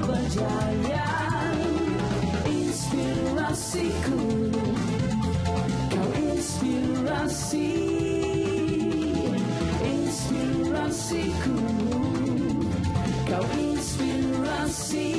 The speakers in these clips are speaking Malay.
berjaya. Inspirasiku, kau inspirasi. Inspirasiku, kau inspirasi.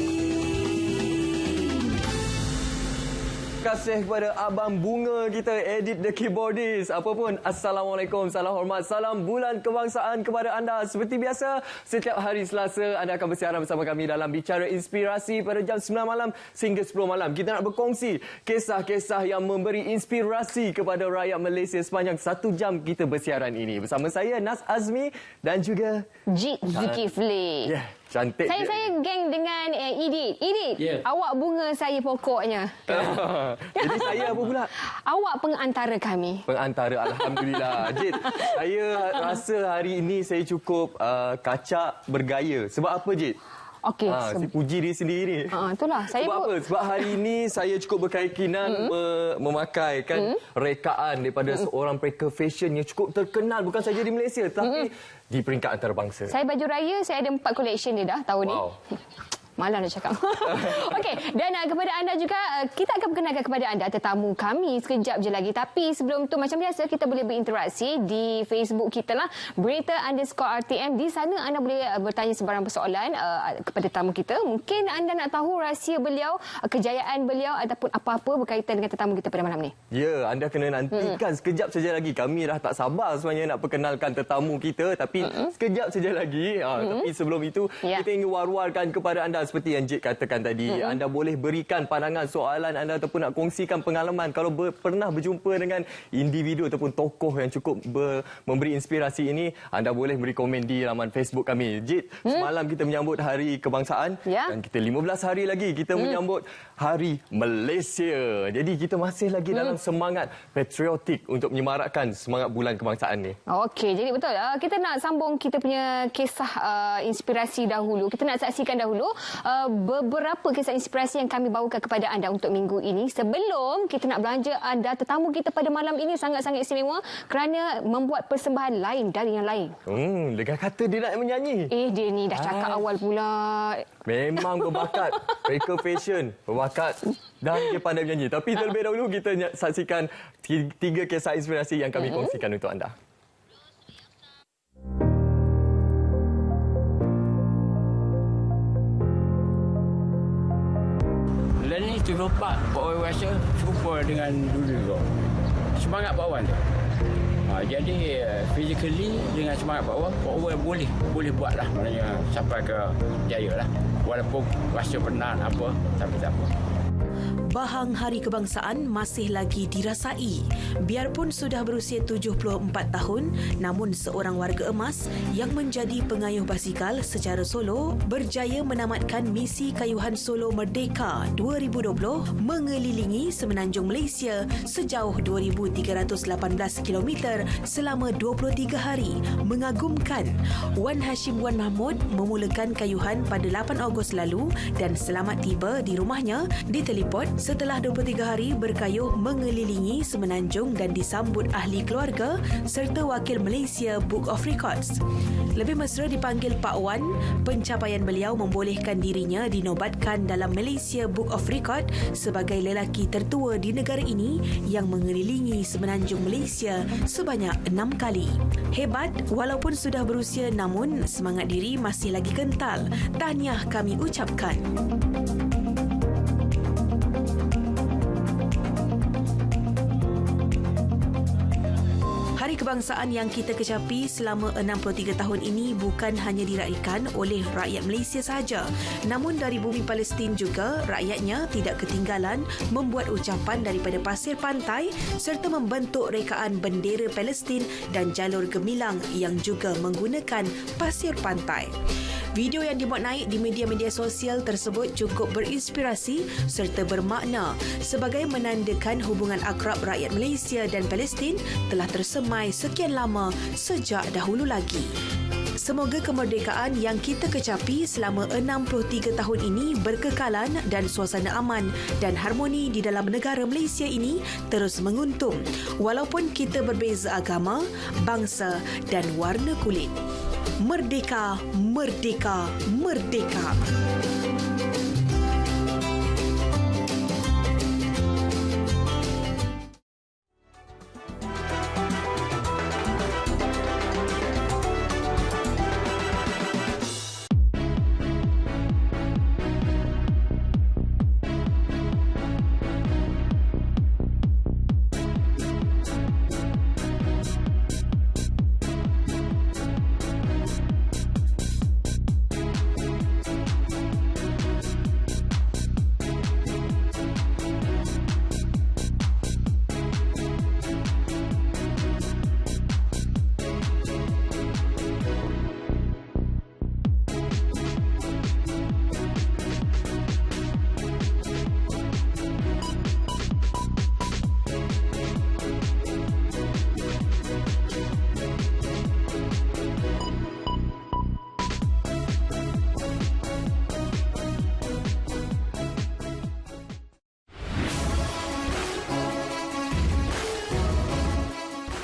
Terima kasih kepada Abang Bunga kita, Edit the Keyboardist. Apapun, Assalamualaikum, salam hormat, salam bulan kebangsaan kepada anda. Seperti biasa, setiap hari Selasa anda akan bersiaran bersama kami dalam Bicara Inspirasi pada jam 9 malam sehingga 10 malam. Kita nak berkongsi kisah-kisah yang memberi inspirasi kepada rakyat Malaysia sepanjang 1 jam kita bersiaran ini. Bersama saya, Nas Azmi dan juga Jit Zulkifli. Ya, cantik. Saya geng dengan Edit. Edit, awak bunga saya pokoknya. Jadi saya apa pula? Awak pengantara kami. Pengantara, Alhamdulillah. Jit, saya rasa hari ini saya cukup kacak bergaya. Sebab apa, Jit? Okey. Saya puji diri sendiri. Itulah. Saya Sebab apa? Sebab hari ini saya cukup berkeyakinan memakai rekaan daripada seorang peker fashion yang cukup terkenal bukan saja di Malaysia tapi di peringkat antarabangsa. Saya baju raya, saya ada 4 collection dia dah tahun ni. Malah nak cakap. Okey, dan kepada anda juga, kita akan perkenalkan kepada anda tetamu kami sekejap je lagi. Tapi sebelum tu, macam biasa, kita boleh berinteraksi di Facebook kita lah, Berita_RTM. Di sana anda boleh bertanya sebarang persoalan kepada tetamu kita. Mungkin anda nak tahu rahsia beliau, kejayaan beliau ataupun apa-apa berkaitan dengan tetamu kita pada malam ni. Ya, anda kena nantikan sekejap saja lagi. Kami dah tak sabar sebenarnya nak perkenalkan tetamu kita. Tapi sekejap saja lagi. Tapi sebelum itu, kita ingin war-warkan kepada anda seperti yang Jit katakan tadi. Anda boleh berikan pandangan soalan anda ataupun nak kongsikan pengalaman. Kalau pernah berjumpa dengan individu ataupun tokoh yang cukup memberi inspirasi ini, anda boleh beri komen di laman Facebook kami. Jit, semalam kita menyambut Hari Kebangsaan dan kita 15 hari lagi kita menyambut Hari Malaysia. Jadi kita masih lagi dalam semangat patriotik untuk menyemarakkan semangat bulan kebangsaan ni. Okey, jadi betul. Kita nak sambung kita punya kisah inspirasi dahulu. Kita nak saksikan dahulu beberapa kisah inspirasi yang kami bawakan kepada anda untuk minggu ini. Sebelum kita nak belanja anda, tetamu kita pada malam ini sangat-sangat istimewa kerana membuat persembahan lain dari yang lain. Dengar kata dia nak menyanyi. Dia ni dah cakap awal pula. Memang berbakat. Peker fashion, berbakat. Dan dia pandai menyanyi. Tapi terlebih dahulu kita saksikan 3 kisah inspirasi yang kami kongsikan untuk anda. Ini 74 Pak Wan rasa serupa dengan dulu juga. Semangat Pak Wan tu. Jadi physically dengan semangat Pak Wan boleh buatlah, maknanya sampai ke jaya lah. Walaupun rasa penat apa, tapi tak apa. Bahang Hari Kebangsaan masih lagi dirasai. Biarpun sudah berusia 74 tahun, namun seorang warga emas yang menjadi pengayuh basikal secara solo berjaya menamatkan misi kayuhan solo Merdeka 2020 mengelilingi semenanjung Malaysia sejauh 2,318 km selama 23 hari. Mengagumkan. Wan Hashim Wan Mahmud memulakan kayuhan pada 8 Ogos lalu dan selamat tiba di rumahnya di teleport setelah 23 hari berkayuh mengelilingi semenanjung dan disambut ahli keluarga serta wakil Malaysia Book of Records. Lebih mesra dipanggil Pak Wan, pencapaian beliau membolehkan dirinya dinobatkan dalam Malaysia Book of Record sebagai lelaki tertua di negara ini yang mengelilingi semenanjung Malaysia sebanyak 6 kali. Hebat, walaupun sudah berusia namun semangat diri masih lagi kental. Tahniah kami ucapkan. Hari Kebangsaan yang kita kecapi selama 63 tahun ini bukan hanya diraihkan oleh rakyat Malaysia sahaja, namun dari bumi Palestin juga rakyatnya tidak ketinggalan membuat ucapan daripada pasir pantai serta membentuk rekaan bendera Palestin dan jalur gemilang yang juga menggunakan pasir pantai. Video yang dimuat naik di media-media sosial tersebut cukup berinspirasi serta bermakna sebagai menandakan hubungan akrab rakyat Malaysia dan Palestin telah tersemai sekian lama sejak dahulu lagi. Semoga kemerdekaan yang kita kecapi selama 63 tahun ini berkekalan dan suasana aman dan harmoni di dalam negara Malaysia ini terus menguntung walaupun kita berbeza agama, bangsa dan warna kulit. Merdeka, merdeka, merdeka.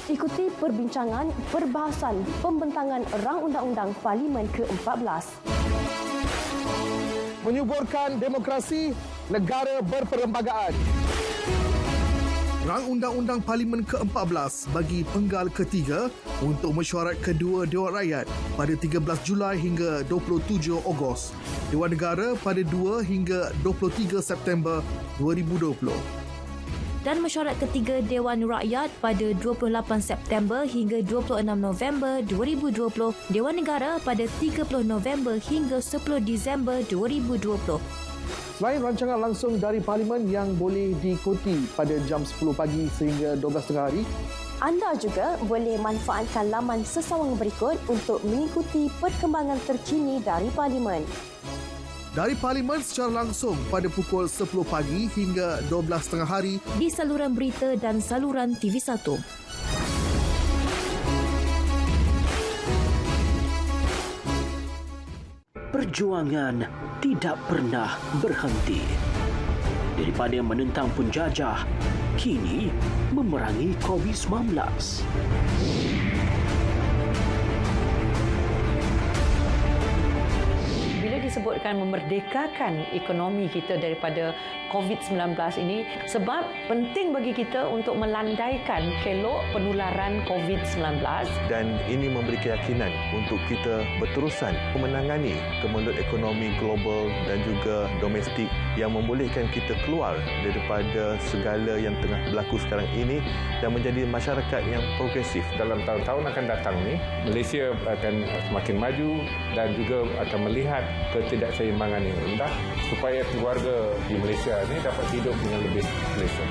Ikuti perbincangan perbahasan pembentangan Rang Undang-Undang Parlimen ke-14. Menyuburkan demokrasi negara berperlembagaan. Rang Undang-Undang Parlimen ke-14 bagi penggal ketiga untuk mesyuarat kedua Dewan Rakyat pada 13 Julai hingga 27 Ogos. Dewan Negara pada 2 hingga 23 September 2020. Dan mesyuarat ketiga Dewan Rakyat pada 28 September hingga 26 November 2020, Dewan Negara pada 30 November hingga 10 Disember 2020. Selain rancangan langsung dari Parlimen yang boleh diikuti pada jam 10 pagi sehingga 12 tengah hari, Anda juga boleh manfaatkan laman sesawang berikut untuk mengikuti perkembangan terkini dari Parlimen. Dari Parlimen secara langsung pada pukul 10 pagi hingga 12 tengah hari di saluran berita dan saluran TV1. Perjuangan tidak pernah berhenti. Daripada menentang penjajah, kini memerangi COVID-19. Disebutkan memerdekakan ekonomi kita daripada COVID-19 ini sebab penting bagi kita untuk melandaikan kelok penularan COVID-19. Dan ini memberi keyakinan untuk kita berterusan menangani kemelut ekonomi global dan juga domestik yang membolehkan kita keluar daripada segala yang tengah berlaku sekarang ini dan menjadi masyarakat yang progresif. Dalam tahun-tahun akan datang ni, Malaysia akan semakin maju dan juga akan melihat ketidakseimbangan yang rendah supaya keluarga di Malaysia ini dapat hidup dengan lebih selesa.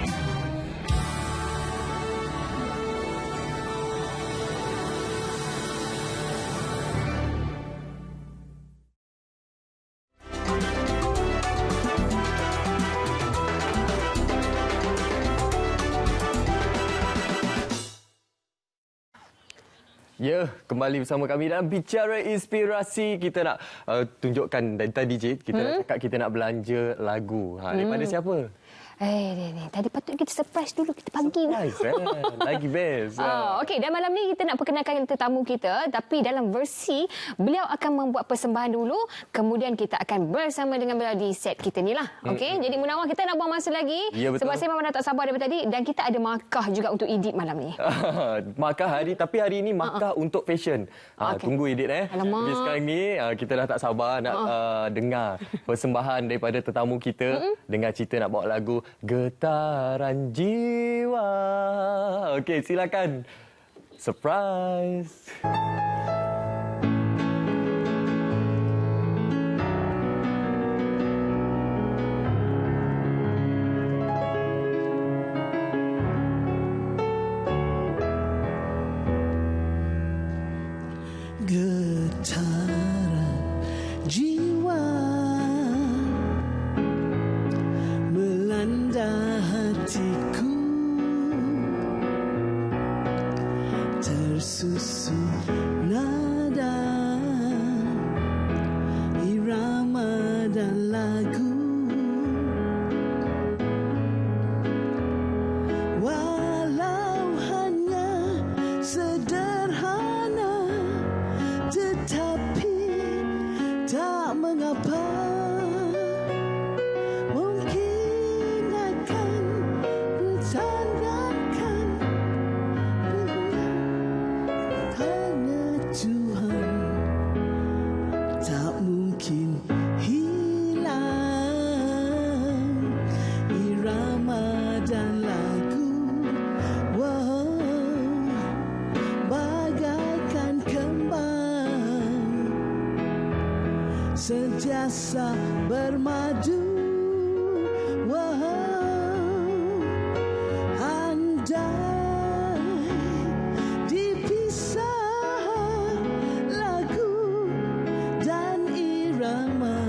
Ya, kembali bersama kami dalam Bicara Inspirasi. Kita nak tunjukkan dari tadi, Cik, kita nak cakap kita nak belanja lagu. Daripada siapa? Tadi patut kita surprise dulu, kita panggil. Lagi best. Okey, dan malam ni kita nak perkenalkan tetamu kita, tapi dalam versi beliau akan membuat persembahan dulu, kemudian kita akan bersama dengan beliau di set kita ni lah. Okey, jadi Munawar, kita nak buang masa lagi. Ya, betul. Sebab saya memang dah tak sabar daripada tadi, dan kita ada markah juga untuk Edit malam ni. Markah tapi hari ini markah untuk fashion. Tunggu Edit Alamak. Jadi sekarang ni kita dah tak sabar nak dengar persembahan daripada tetamu kita. Dengar cerita nak bawa lagu Getaran Jiwa. Okey, silakan. Surprise. Getaran jiwa melanda hatiku, tersusun mengapa mungkin akan bertandakan karena Tuhan tak mungkin hilang irama dan lagu. Wow, bagaikan kembang sentiasa bermadu. Wow, andai dipisah lagu dan irama,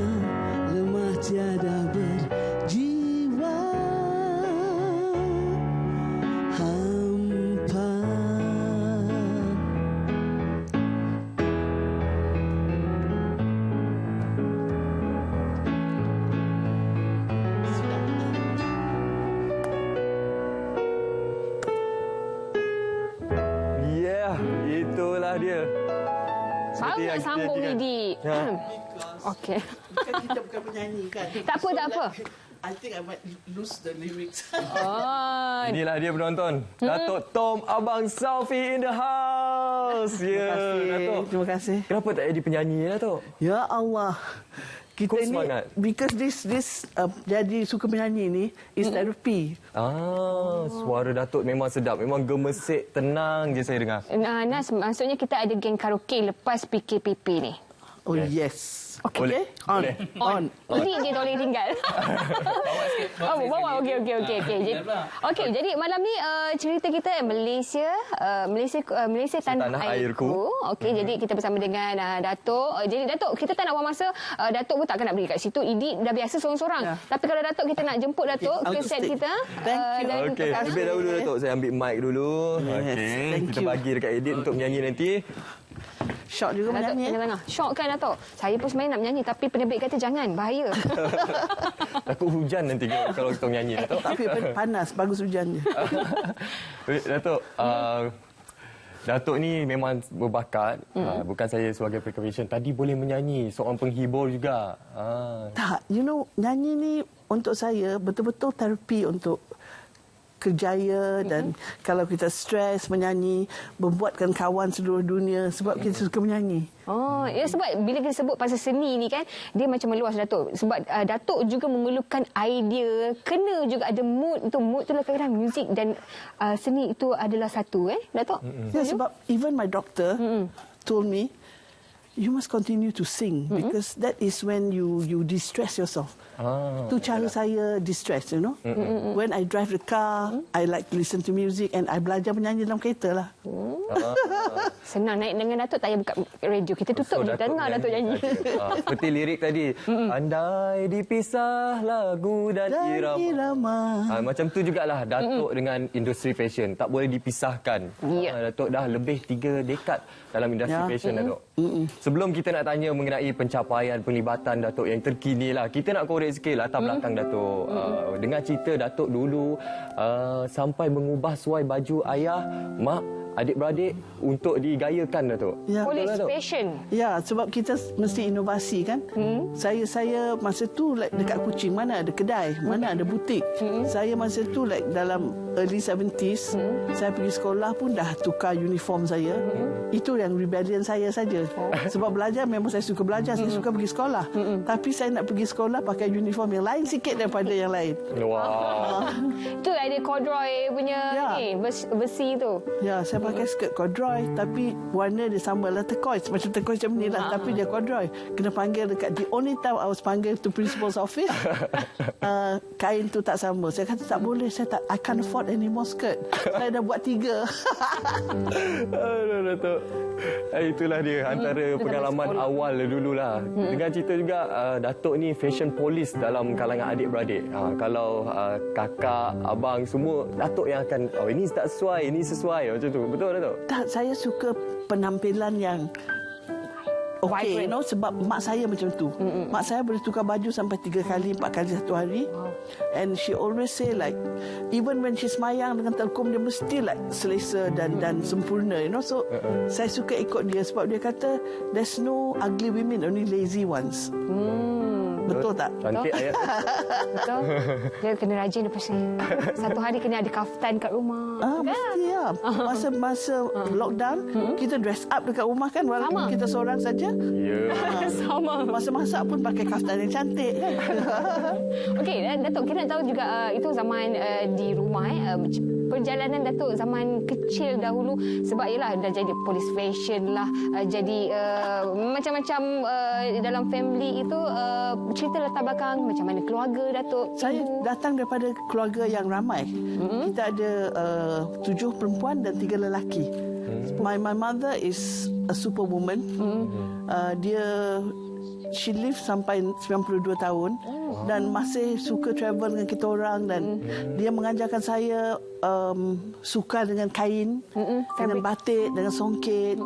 lemah tiada berjiwa, hampa. Yeah, itulah dia. Seperti Sangat yang kita sambung, janjikan. Idi. Ya. Okey. Kita bukan penyanyi kan? Tak apa, tak apa. I think I might lose the lyrics. Oh. Inilah dia penonton. Datuk Tom Abang Saufi in the house. Ya, Datuk. Terima kasih. Kenapa tak jadi penyanyi, Datuk? Ya Allah. Kita Kau ini semangat. because this jadi suka menyanyi ni is therapy. Suara Datuk memang sedap. Memang gemesik, tenang je saya dengar. Nas, maksudnya kita ada geng karaoke lepas PKPP ni. Oh yes. Okey. On. Ini dia tak boleh tinggal. Bawa. Okey. Jadi malam ni cerita kita Malaysia tanah airku. Okey, jadi kita bersama dengan Datuk. Jadi Datuk, kita tak nak buang masa. Datuk pun takkan nak pergi kat situ. Idi dah biasa seorang-seorang. Tapi kalau Datuk kita nak jemput Datuk ke set kita. Okey, lebih dahulu Datuk saya ambil mic dulu. Okey, kita bagi dekat Edit untuk menyanyi nanti. Syok juga menyanyi. Tengah-tengah. Syok kan Datuk? Saya pun sebenarnya nak menyanyi tapi penerbit kata jangan, bahaya. Takut hujan nanti kalau kita menyanyi, Datuk. Tapi panas, bagus hujannya. Datuk, Datuk ni memang berbakat. Bukan saya sebagai percussion. Tadi boleh menyanyi, seorang penghibur juga. Tak, nyanyi ni untuk saya betul-betul terapi untuk kerjaya dan kalau kita stres menyanyi, membuatkan kawan seluruh dunia sebab kita suka menyanyi. Oh, ya sebab bila kita sebut pasal seni ni kan, dia macam meluas Datuk. Sebab Datuk juga memerlukan idea, kena juga ada mood. Untuk mood tu lah kadang-kadang muzik dan seni itu adalah satu Datuk. Ya, sebab even my doctor told me you must continue to sing because that is when you distress yourself. Tu cara saya distress, When I drive the car, I like to listen to music and I belajar menyanyi dalam kereta lah. Senang naik dengan Datuk, tak payah buka radio. Kita tutup je, dengar Datuk nyanyi. Seperti lirik tadi. Andai dipisah lagu dan irama. Macam tu jugalah Datuk dengan industri fashion. Tak boleh dipisahkan. Datuk dah lebih 3 dekad dalam industri fashion, Datuk. Sebelum kita nak tanya mengenai pencapaian penglibatan Datuk yang terkini lah, kita nak korek sikit latar belakang Datuk. Dengar cerita Datuk dulu sampai mengubah suai baju ayah, mak, adik-beradik untuk digayakan, Datuk. Police fashion. Ya, sebab kita mesti inovasi kan. Saya masa tu dekat Kuching mana ada kedai, mana ada butik. Saya masa tu dalam early 70s, saya pergi sekolah pun dah tukar uniform saya. Itu yang rebellion saya saja. Sebab belajar memang saya suka belajar, saya suka pergi sekolah. Tapi saya nak pergi sekolah pakai uniform yang lain sikit daripada yang lain. Wah. Itu ada corduroy punya ni, besi tu. Ya, saya pakai skirt corduroy tapi warna dia sama lah turquoise, macam turquoise macam ni lah, tapi dia corduroy. Kena panggil dekat the only time I was panggil to principal's office. Kain tu tak sama. Saya kata tak boleh, I can't afford any more skirt. Saya dah buat 3. Aduh, Datuk. Itulah dia antara pengalaman awal dululah. Dengan cerita juga Datuk ni fashion police dalam kalangan adik-beradik. Kalau kakak, abang semua, Datuk yang akan ini tak sesuai, ini sesuai macam tu. Betul, Datuk? Tak, saya suka penampilan yang okay, sebab mak saya macam tu. Mak saya boleh tukar baju sampai 3 kali, 4 kali satu hari. And she always say like, even when she semayang dengan telkom, dia mesti like selesa dan sempurna, So saya suka ikut dia sebab dia kata there's no ugly women, only lazy ones. Betul tak? Cantik ayat. Betul. Dia kena rajin lepas ni. Satu hari kena ada kaftan kat rumah. Mesti ya. Masa lockdown, kita dress up dekat rumah kan, walaupun kita seorang saja. Sama. Masa masak pun pakai kaftan yang cantik kan. Okey, Datuk, kita nak tahu juga itu zaman di rumah perjalanan Datuk zaman kecil dahulu, sebab ialah dah jadi police fashion lah, jadi macam-macam dalam family itu, cerita latar belakang macam mana keluarga Datuk? Saya datang daripada keluarga yang ramai. Kita ada 7 perempuan dan 3 lelaki. My mother is a superwoman. She lived sampai 92 tahun dan masih suka travel dengan kita orang, dan dia mengajarkan saya suka dengan kain, dengan batik, dengan songket,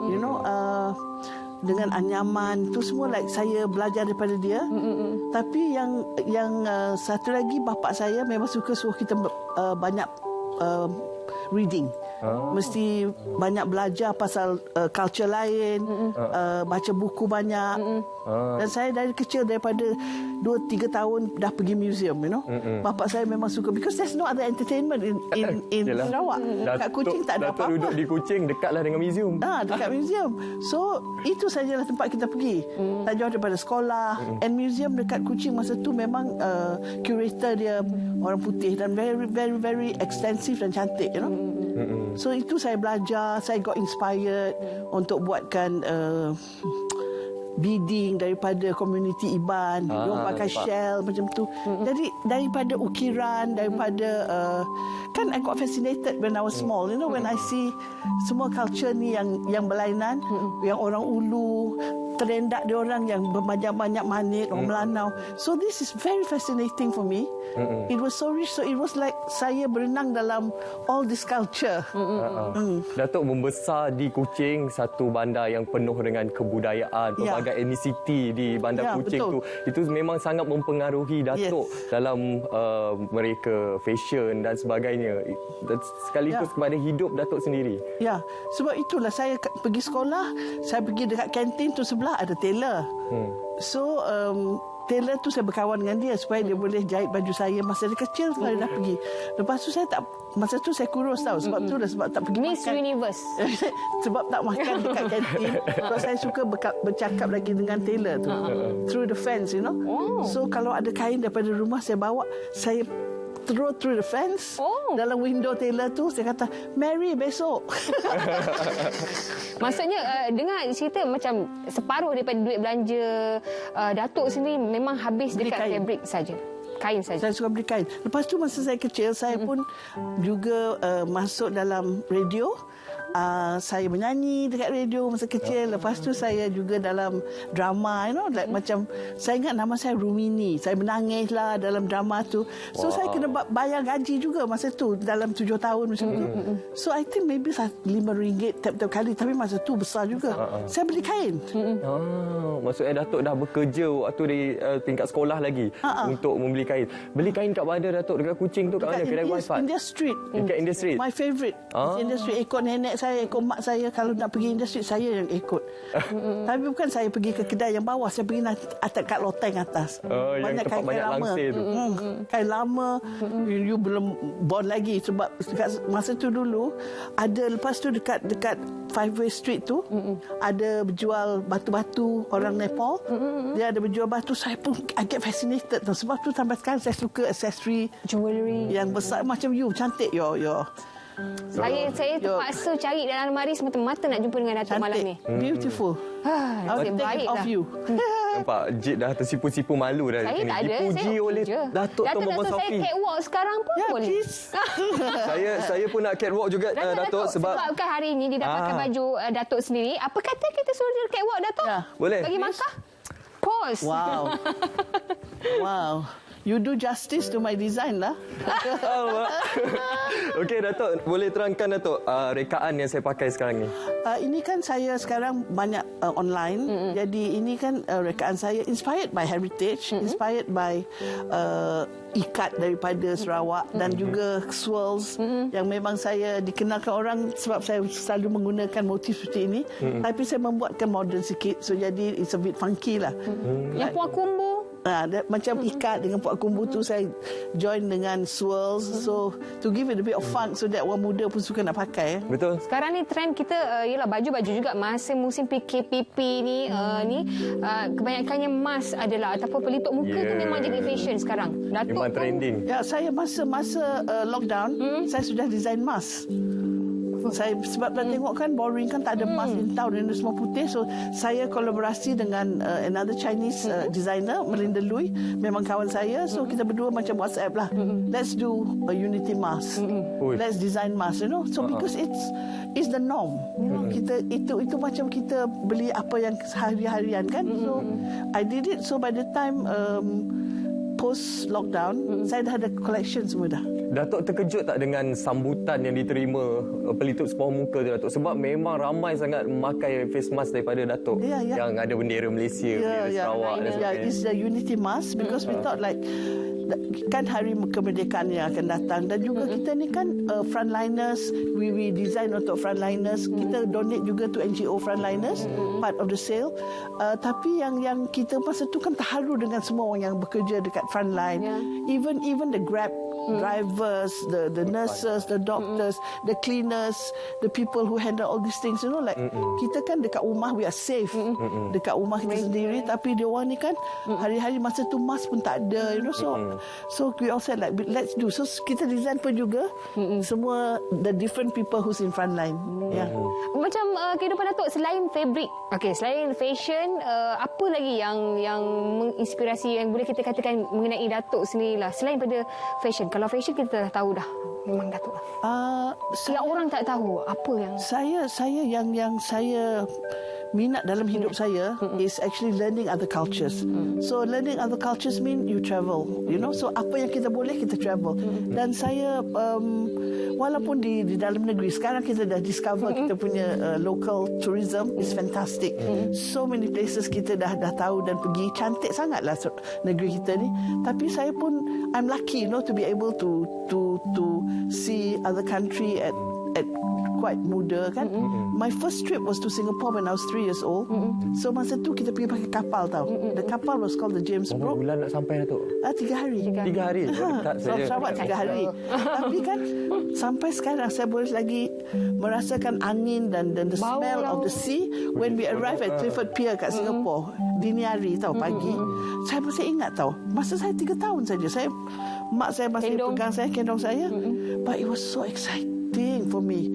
dengan anyaman. Itu semua like saya belajar daripada dia. Tapi yang satu lagi, bapa saya memang suka suruh kita banyak reading. Mesti banyak belajar pasal culture lain, baca buku banyak. Dan saya dari kecil, daripada 2-3 tahun dah pergi museum, Bapa saya memang suka, because there's no other entertainment in Sarawak. Kat Kuching tak ada apa-apa. Duduk di Kuching, dekatlah dengan museum. Dekat museum. So itu sajalah tempat kita pergi. Tak jauh daripada sekolah. And museum dekat Kuching masa tu memang curator dia orang putih dan very very very extensive dan cantik, So itu saya belajar, saya got inspired untuk buatkan beading daripada community Iban. Diorang pakai shell macam tu. Jadi daripada ukiran, daripada kan I got fascinated when I was small, when I see semua culture ni yang berlainan, yang orang Ulu, terendak diorang yang berbanyak-banyak manik, orang Melanau. So this is very fascinating for me. It was so rich, so it was like saya berenang dalam all this culture. Datuk membesar di Kuching, satu bandar yang penuh dengan kebudayaan, pelbagai etnisiti di bandar Kuching tu. Itu memang sangat mempengaruhi Datuk dalam mereka fashion dan sebagainya. Dan sekaligus kepada hidup Datuk sendiri. Ya, sebab itulah saya pergi sekolah, saya pergi dekat kantin tu sebelah ada tailor. So tailor tu saya berkawan dengan dia supaya dia boleh jahit baju saya masa dia kecil, saya dah pergi. Lepas tu saya tak, masa tu saya kurus tau, sebab tu dah, sebab tak pergi Miss makan. Universe. Sebab tak makan dekat kantin. Sebab saya suka bercakap lagi dengan tailor tu through the fence, So kalau ada kain daripada rumah saya bawa, saya through the fence dalam window tailor tu, saya kata Mary besok. Maksudnya dengar cerita macam separuh daripada duit belanja Datuk sendiri memang habis dekat fabric saja. Kain saja. Saya suka beli kain. Lepas tu masa saya kecil, saya pun juga masuk dalam radio. Saya menyanyi dekat radio masa kecil. Lepas tu saya juga dalam drama, like macam saya ingat nama saya Rumini. Saya menangis lah dalam drama tu. So saya kena bayar gaji juga masa tu dalam 7 tahun macam tu. So I think maybe RM5 tiap-tiap kali, tapi masa tu besar juga. Saya beli kain. Maksudnya Datuk dah bekerja waktu di tingkat sekolah lagi untuk membeli kain. Beli kain kat mana Datuk? Dekat Kuching tu kat mana? Kedai Wan Fat? India Street. Dekat India Street. My favourite. India Street. Ikut nenek saya, ikut mak saya. Kalau nak pergi India Street, saya yang ikut. Tapi bukan saya pergi ke kedai yang bawah. Saya pergi atas kat loteng atas. Banyak kain lama. Kain lama. You belum born lagi. Sebab masa tu dulu ada, lepas tu dekat Five-Way Street tu ada berjual batu-batu orang Nepal. Dia ada berjual batu. Saya pun I get fascinated tu. Sebab tu sampai sekarang saya suka aksesori jewelry yang besar macam you. Cantik your Saya terpaksa cari dalam almari semata-mata nak jumpa dengan Datuk malam ni. Beautiful. Nasib baik of lah. you. Nampak Jit dah tersipu-sipu malu dah. Saya tak ada. Dipuji oleh Datuk Tuan Muhammad Datuk Safi. saya catwalk sekarang pun boleh. Saya pun nak catwalk juga Datuk sebabkan hari ini dia dapatkan baju Datuk sendiri. Apa kata kita suruh dia catwalk Datuk? Boleh. Bagi markah. Pose. Wow. You do justice to my design lah. Okey, Datuk, boleh terangkan Datuk rekaan yang saya pakai sekarang ni? Ini kan saya sekarang banyak online. Jadi ini kan rekaan saya inspired by heritage, inspired by ikat daripada Sarawak dan juga swirls yang memang saya dikenalkan orang sebab saya selalu menggunakan motif seperti ini. Tapi saya membuatkan modern sikit, so jadi it's a bit funky lah. Yang puak kumbu. Macam ikat dengan puak kumbu tu saya join dengan swirls, so to give it a bit of funk so that orang muda pun suka nak pakai. Betul. Sekarang ni trend kita ialah baju-baju juga masa musim PKPP ni kebanyakannya mask adalah ataupun pelitup muka tu memang jadi fashion sekarang. Datuk memang trending. Ya, saya masa lockdown saya sudah design mask. Saya sebab dah tengok kan boring kan, tak ada mask in town, ini semua putih, so saya kolaborasi dengan another Chinese designer, Melinda Lui, memang kawan saya, so kita berdua macam WhatsApp lah. Let's do a unity mask. Let's design mask, you know. So because it's the norm. You know, kita itu macam kita beli apa yang hari-harian kan. So I did it, so by the time post lockdown saya dah ada collection semua dah. Datuk terkejut tak dengan sambutan yang diterima pelitup separuh muka tu, Datuk? Sebab memang ramai sangat memakai face mask daripada Datuk yang ada bendera Malaysia, bendera Sarawak dan sebagainya. It's the unity mask because we thought like kan hari kemerdekaan yang akan datang dan juga kita ni kan frontliners, we design untuk frontliners, kita donate juga to NGO frontliners, part of the sale. Tapi yang kita masa tu kan terharu dengan semua orang yang bekerja dekat frontline, even the Grab drivers, the nurses, the doctors, the cleaners, the people who handle all these things, you know, like kita kan dekat rumah we are safe, dekat rumah kita sendiri, tapi dia orang ni kan hari-hari masa tu mask pun tak ada, you know, so we all said like let's do, so kita design pun juga semua the different people who's in front line. Macam kehidupan Datuk selain fabric, selain fashion, apa lagi yang menginspirasi yang boleh kita katakan mengenai Datuk sendiri lah selain pada fashion? Kalau fashion kita dah tahu dah, memang Datuk lah. Yang orang tak tahu apa yang saya yang saya minat dalam hidup saya is actually learning other cultures. So learning other cultures mean you travel, you know. So apa yang kita boleh kita travel. Dan saya walaupun di dalam negeri sekarang kita dah discover kita punya local tourism is fantastic. So many places kita dah tahu dan pergi, cantik sangatlah negeri kita ni. Tapi saya pun I'm lucky, you know, to be able to see other country at quite muda kan. My first trip was to Singapore when I was 3 years old. So masa tu kita pergi pakai kapal tau. The kapal was called the James Brooke. Bulan nak sampai Datuk? 3 hari. 3 hari? Sarawak 3 hari. Tapi kan sampai sekarang saya boleh lagi merasakan angin dan the smell of the sea when we arrive at Clifford Pier kat Singapore. Dini hari tau, pagi. Saya masih ingat tau. Masa saya 3 tahun saja. Mak saya masih pegang saya, kendong saya. But it was so exciting for me.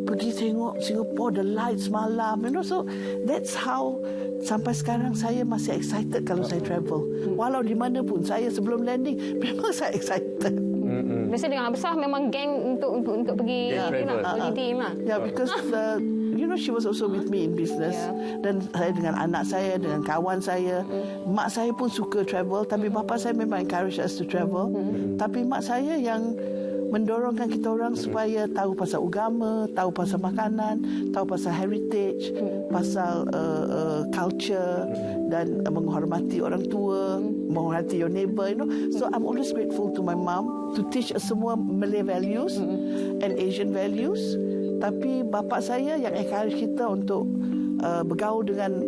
Pergi tengok Singapore, the lights malam, you know. So that's how sampai sekarang saya masih excited kalau saya travel. Walau di mana pun saya sebelum landing memang saya excited. Biasa dengan besar memang geng untuk pergi holiday lah. Yeah, because you know she was also with me in business. Dan saya dengan anak saya, dengan kawan saya. Mak saya pun suka travel, tapi bapa saya memang encourage us to travel. Tapi mak saya yang mendorongkan kita orang supaya tahu pasal agama, tahu pasal makanan, tahu pasal heritage, pasal culture dan menghormati orang tua, menghormati your neighbor, you know. So I'm always grateful to my mom to teach us semua Malay values and Asian values. Tapi bapa saya yang encourage kita untuk bergaul dengan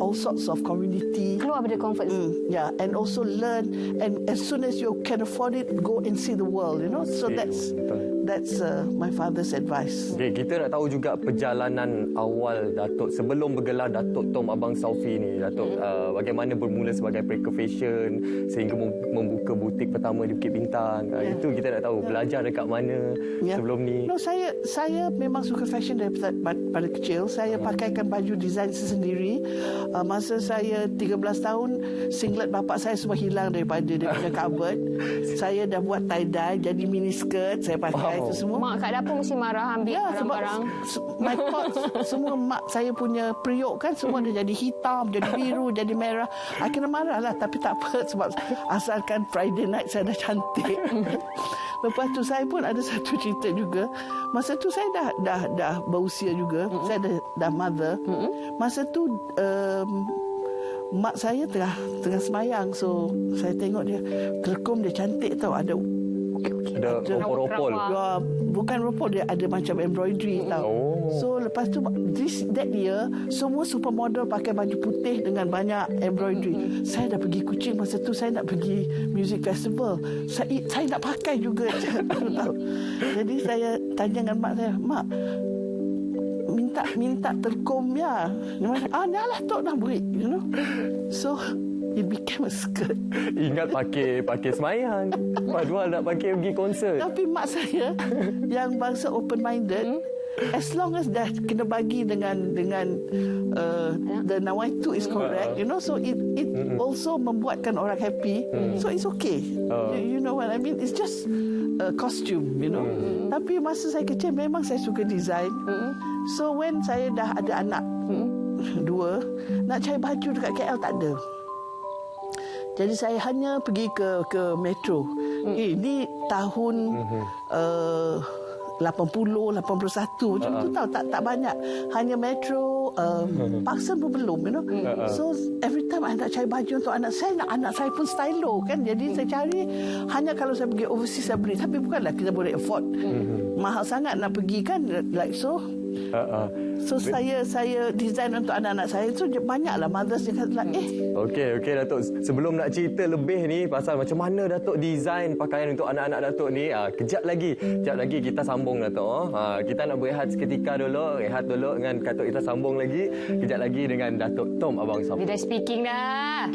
all sorts of community. Keluar dari comfort zone. Yeah, and also learn. And as soon as you can afford it, go and see the world, you know. So that's my father's advice. Okay, kita nak tahu juga perjalanan awal Datuk sebelum bergelar Datuk Tom Abang Saufi ni, Datuk. Bagaimana bermula sebagai breaker fashion sehingga membuka butik pertama di Bukit Bintang. Itu kita nak tahu, belajar dekat mana sebelum ni. No, saya memang suka fashion daripada kecil. Saya pakaikan baju design sendiri. Masa saya 13 tahun, singlet bapak saya semua hilang daripada dia punya cupboard. Saya dah buat tie-dye jadi mini skirt saya pakai. itu semua. Mak kat dapur mesti marah ambil barang-barang. My pot semua mak saya punya periuk kan semua dah jadi hitam, jadi biru, jadi merah. I kena marah lah, tapi tak apa sebab asalkan Friday night saya dah cantik. Lepas tu saya pun ada satu cerita juga. Masa tu saya dah berusia juga. Saya dah mother. Masa tu mak saya tengah semayang, so saya tengok dia terkum, dia cantik tau, ada ropol-ropol. Bukan ropol, dia ada macam embroidery tau. So lepas tu that year semua supermodel pakai baju putih dengan banyak embroidery. Saya dah pergi Kuching masa tu, saya nak pergi music festival. Saya nak pakai juga. Tahu. Jadi saya tanya dengan mak saya, "Mak, minta terkom ya." Dah lah tok dah beri, you know. So it became a skirt. Ingat pakai semayang. Padahal nak pakai pergi konsert. Tapi mak saya yang bangsa open minded, as long as dah kena bagi dengan the nawaitu is correct, you know, so it also membuatkan orang happy, so it's okay. You know what I mean? It's just a costume, you know. Tapi masa saya kecil memang saya suka design. So when saya dah ada anak dua, nak cari baju dekat KL tak ada. Jadi saya hanya pergi ke metro. Ini tahun 80, 81 macam tu tau, tak banyak. Hanya metro, Parkson pun belum, you know. So every time I nak cari baju untuk anak saya pun stylo kan. Jadi saya cari hanya kalau saya pergi overseas saya beli. Tapi bukanlah kita boleh afford. Mahal sangat nak pergi kan, like so. So saya design untuk anak-anak saya. So banyaklah mothers yang kata Okey Datuk, sebelum nak cerita lebih ni pasal macam mana Datuk design pakaian untuk anak-anak Datuk ni, kejap lagi kita sambung Datuk. Kita nak berehat seketika dulu, rehat dulu dengan Datuk, kita sambung lagi kejap lagi dengan Datuk Tom Abang Sam. Dia dah speaking dah.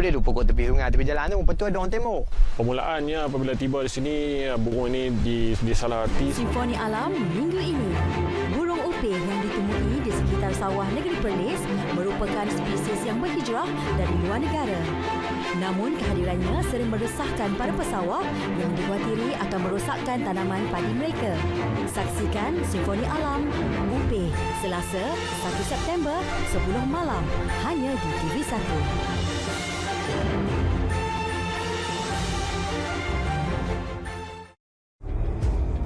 Dia pokok tepi sungai, tepi jalan tu betul ada orang tembok. Permulaannya apabila tiba di sini, burung ini disalahati. Simfoni Alam minggu ini. Burung upih yang ditemui di sekitar sawah negeri Perlis merupakan spesies yang berhijrah dari luar negara. Namun kehadirannya sering meresahkan para pesawah yang dikhawatiri akan merosakkan tanaman padi mereka. Saksikan Simfoni Alam Upih Selasa 1 September 10 malam hanya di TV1.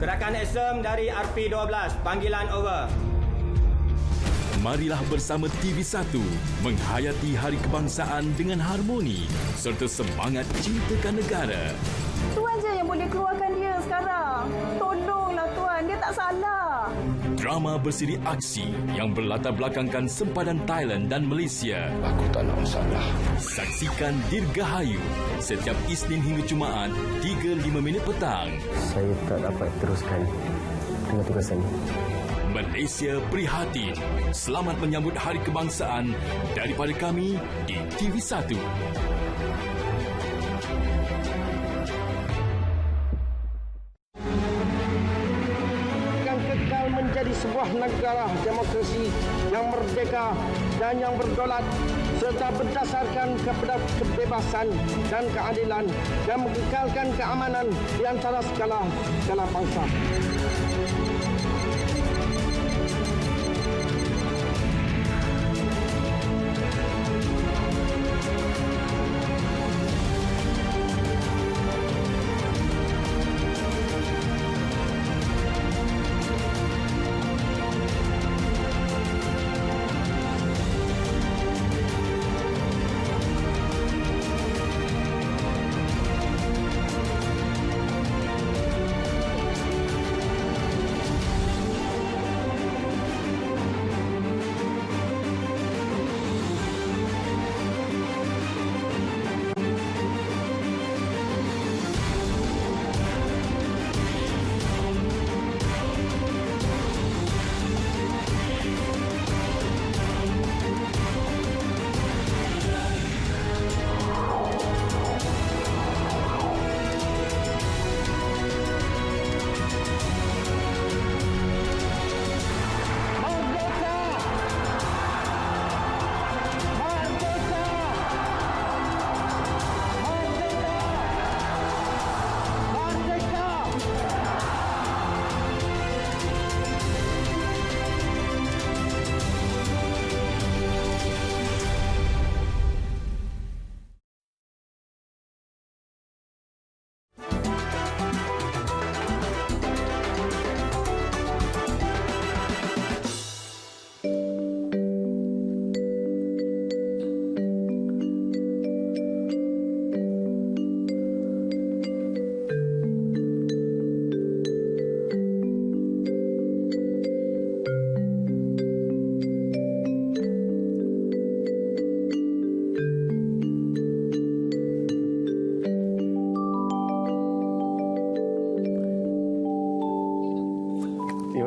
Gerakan SM dari RP12, panggilan over. Marilah bersama TV1 menghayati Hari Kebangsaan dengan harmoni serta semangat cintakan negara. Tuan je yang boleh keluarkan dia sekarang. Tolonglah Tuan, dia tak salah. Drama bersiri aksi yang berlatar belakangkan sempadan Thailand dan Malaysia. Aku tak nak masalah. Saksikan Dirgahayu setiap Isnin hingga Jumaat 3:05 petang. Saya tak dapat teruskan dengan tugas saya. Malaysia prihatin. Selamat menyambut Hari Kebangsaan daripada kami di TV1. Menjadi sebuah negara demokrasi yang merdeka dan yang berdaulat serta berdasarkan kepada kebebasan dan keadilan dan mengekalkan keamanan di antara segala bangsa.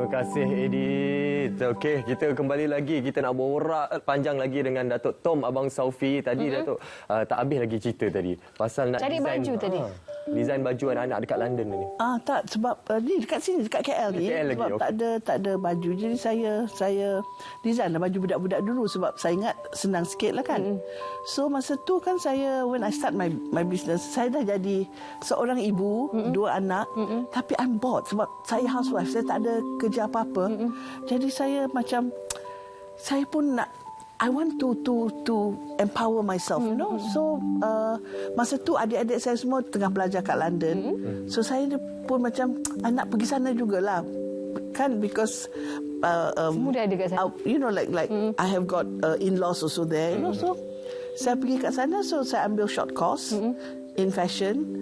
Terima kasih Edith. Okey, kita kembali lagi. Kita nak borak panjang lagi dengan Datuk Tom Abang Saufi. Tadi Datuk tak habis lagi cerita tadi. Pasal nak cari design baju tadi. Design baju anak-anak dekat London ni. Tak, sebab ni dekat sini, dekat KL ni. KL lagi, sebab tak ada baju. Jadi saya design lah baju budak-budak dulu sebab saya ingat senang sikit lah kan. So masa tu kan saya, when I start my business, saya dah jadi seorang ibu, 2 anak. Tapi I'm bored sebab saya housewife, saya tak ada kerja apa-apa. Jadi saya macam, saya pun nak, I want to empower myself, you know. So masa tu adik-adik saya semua tengah belajar kat London. So saya pun macam nak pergi sana jugalah. Kan because semua dah ada kat sana. You know, like I have got in-laws also there, you know. So saya pergi kat sana, so saya ambil short course in fashion.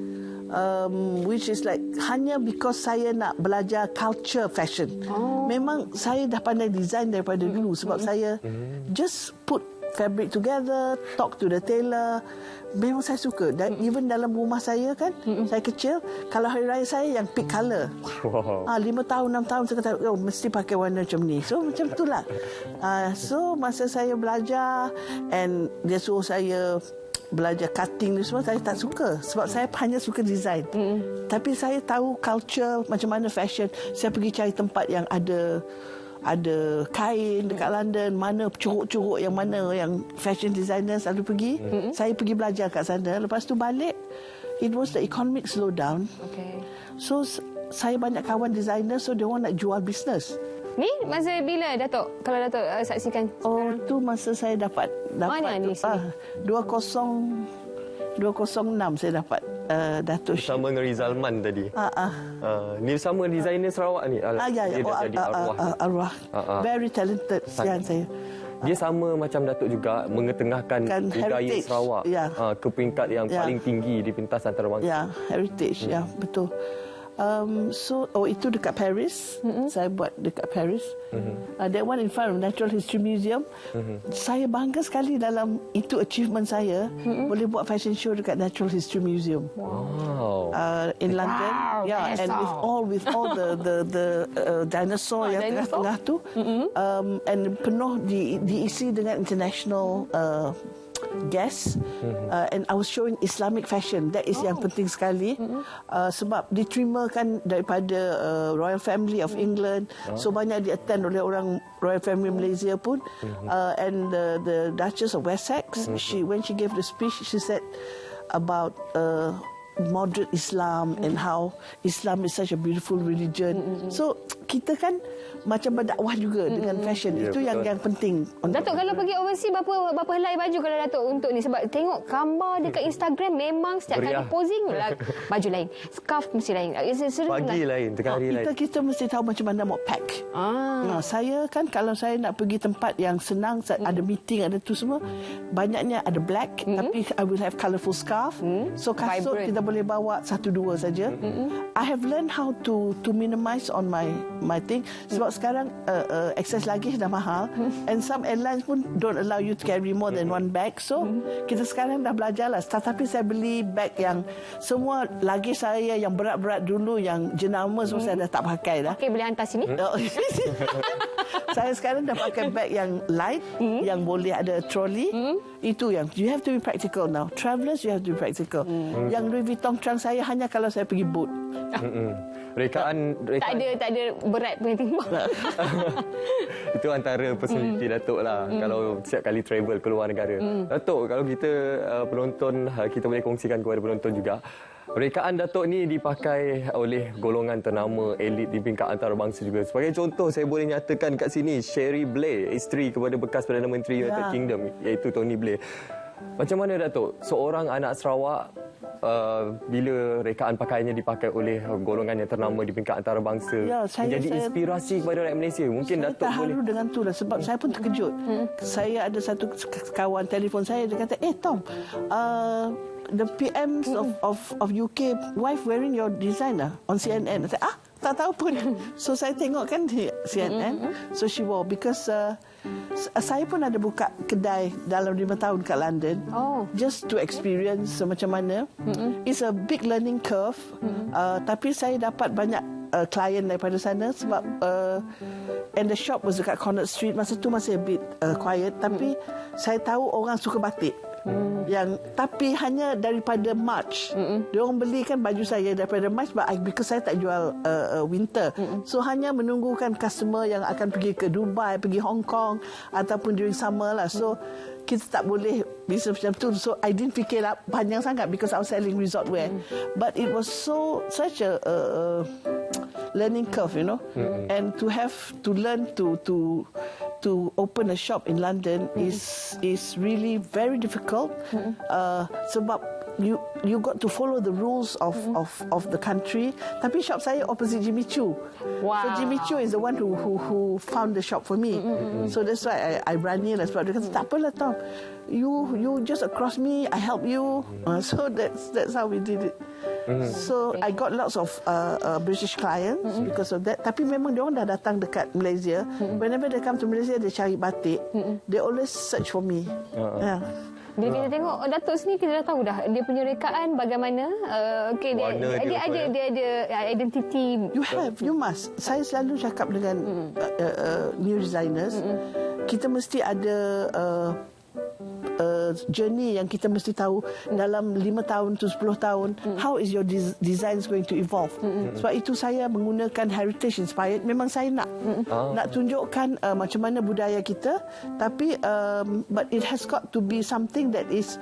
Which is like hanya because saya nak belajar culture fashion. Memang saya dah pandai design daripada dulu sebab saya just put fabric together, talk to the tailor. Memang saya suka. Dan even dalam rumah saya kan, saya kecil, kalau hari raya saya yang pick colour. 5 tahun, 6 tahun saya kata, mesti pakai warna macam ni. So macam itulah. So masa saya belajar and dia suruh saya belajar cutting ni semua, saya tak suka sebab saya hanya suka design. Tapi saya tahu culture macam mana fashion. Saya pergi cari tempat yang ada kain dekat London, mana curuk-curuk yang mana yang fashion designer selalu pergi. Saya pergi belajar kat sana. Lepas tu balik, it was the economic slowdown. So saya banyak kawan designer, so dia orang nak jual business. Ni masa bila Datuk? Kalau Datuk saksikan. Tu masa saya dapat mana ni? 2006 saya dapat Datuk bersama dengan Rizalman tadi. Ni sama designer Sarawak ni. Ya. Dia dah jadi arwah. Very talented sian saya. Dia sama macam Datuk juga mengetengahkan budaya Sarawak ke peringkat yang paling tinggi di pentas antarabangsa. Ya, heritage. Ya, betul. So itu dekat Paris. Saya buat dekat Paris. That one in front of Natural History Museum. Saya bangga sekali dalam itu achievement saya. Boleh buat fashion show dekat Natural History Museum. In London. And with all the dinosaur yang tengah-tengah tu. And penuh diisi dengan international guests, and I was showing Islamic fashion. That is yang penting sekali. Sebab diterimakan daripada Royal Family of England. So banyak di-attend oleh orang Royal Family Malaysia pun. And the Duchess of Wessex, when she gave the speech, she said about moderate Islam and how Islam is such a beautiful religion. So kita kan macam berdakwah juga dengan fashion. Itu yang penting. Datuk kalau pergi overseas berapa helai baju kalau Datuk untuk ni, sebab tengok gambar dekat Instagram memang setiap kali posing lah baju lain, scarf mesti lain, pagi lain, tengah hari lain. Kita mesti tahu macam mana mau pack. Saya kan kalau saya nak pergi tempat yang senang, ada meeting, ada tu semua, banyaknya ada black, tapi I will have colourful scarf. So kasut kita boleh bawa 1-2 saja. I have learned how to minimize on my thing sebab sekarang access luggage dah mahal, and some airlines pun don't allow you to carry more than one bag. So kita sekarang dah belajar lah. Tapi saya beli bag yang semua luggage saya yang berat-berat dulu, yang jenama semua saya dah tak pakai dah. Okay, boleh hantar sini. Saya sekarang dah pakai bag yang light, yang boleh ada trolley. Itu yang you have to be practical now. Travelers, you have to be practical. Yang Louis Vuitton trunk saya hanya kalau saya pergi boat. Rekaan tak ada berat punya timbang. Itu antara personality Datuk lah. Kalau setiap kali travel ke luar negara. Datuk, kalau kita penonton, kita boleh kongsikan kepada penonton juga. Rekaan Datuk ni dipakai oleh golongan ternama elit di peringkat antarabangsa juga. Sebagai contoh, saya boleh nyatakan kat sini Cherie Blair, isteri kepada bekas Perdana Menteri United Kingdom, iaitu Tony Blair. Macam mana Datuk, seorang anak Sarawak, bila rekaan pakaiannya dipakai oleh golongan yang ternama di peringkat antarabangsa, menjadi inspirasi kepada rakyat Malaysia? Mungkin saya Datuk boleh. Saya dengan tu lah sebab saya pun terkejut. Saya ada satu kawan telefon saya, dia kata, Tom, the PM of UK wife wearing your design on CNN. Saya kata, tak tahu pun. So saya tengok kan di CNN. So she wore because saya pun ada buka kedai dalam 5 tahun kat London. Just to experience macam mana. It's a big learning curve. Tapi saya dapat banyak klien daripada sana sebab and the shop was dekat Connaught Street. Masa tu masih a bit quiet, tapi saya tahu orang suka batik. Tapi hanya daripada March. Dia orang belikan baju saya daripada March, because saya tak jual winter. So hanya menunggukan customer yang akan pergi ke Dubai, pergi Hong Kong ataupun during summer lah. So kita tak boleh bisnes macam tu. So I didn't fikir panjang sangat because I was selling resort wear. But it was such a learning curve, you know. And to have to learn to open a shop in London is really very difficult. Sebab you got to follow the rules of the country. Tapi shop saya opposite Jimmy Choo. So Jimmy Choo is the one who found the shop for me. So that's why I berani lah, sebab dia kata tak apalah Tom, you just across me, I help you. So that's how we did it. So I got lots of British clients because of that. Tapi memang dia orang dah datang dekat Malaysia. Whenever they come to Malaysia, they cari batik. They always search for me. Bila kita tengok Datuk sini, kita dah tahu dah dia punya rekaan bagaimana. Dia ada identiti. You must. Saya selalu cakap dengan new designers, kita mesti ada journey yang kita mesti tahu dalam 5 tahun to 10 tahun how is your design going to evolve. Sebab itu saya menggunakan heritage inspired. Memang saya nak tunjukkan macam mana budaya kita, tapi but it has got to be something that is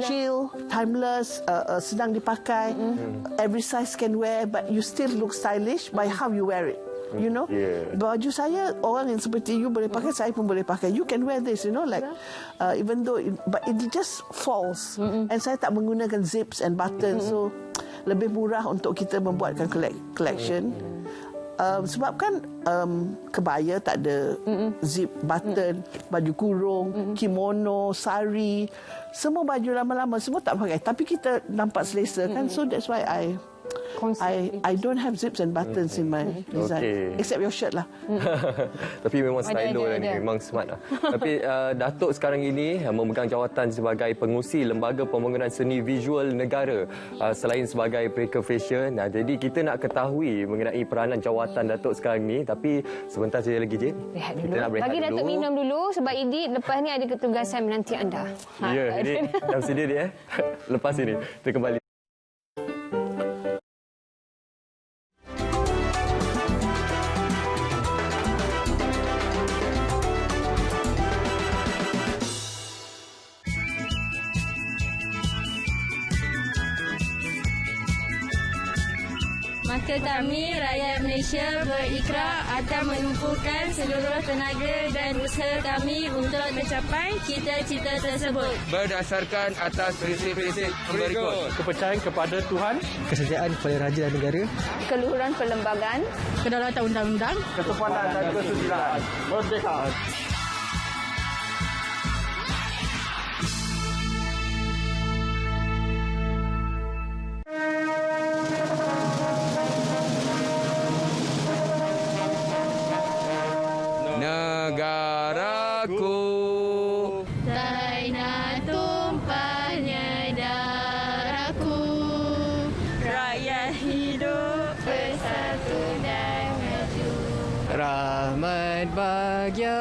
chill, timeless, sedang dipakai, every size can wear, but you still look stylish by how you wear it. You know, baju saya orang yang seperti you boleh pakai, saya pun boleh pakai. You can wear this, you know, like even though but it just falls. And saya tak menggunakan zips and buttons, so lebih murah untuk kita membuatkan collection. Sebab kan kebaya tak ada zip, button, baju kurung, kimono, sari, semua baju lama-lama semua tak pakai, tapi kita nampak selesa kan. So that's why I don't have zips and buttons in my design, except your shirt lah. Tapi memang stylo lah ni, memang smart lah. Tapi Datuk sekarang ini memegang jawatan sebagai pengurusi Lembaga Pembangunan Seni Visual Negara, selain sebagai Breaker Fashion. Jadi kita nak ketahui mengenai peranan jawatan Datuk sekarang ni, tapi sebentar saja lagi, Jin. Kita nak berehat Bagi dulu. Datuk minum dulu sebab Edith lepas ni ada ketugasan menanti anda. Ya, ini dah sedia dia. Lepas ini kita kembali. Maka kami, rakyat Malaysia, berikrar akan menumpukan seluruh tenaga dan usaha kami untuk mencapai cita-cita tersebut. Berdasarkan atas prinsip-prinsip berikut. Kepercayaan kepada Tuhan, kesetiaan kepada raja dan negara, keluhuran perlembagaan, kedaulatan undang-undang, ketupanan dan kesusilaan. Merdeka! Negaraku Taina tumpahnya darahku, rakyat hidup bersatu dan maju. rahmat bahagia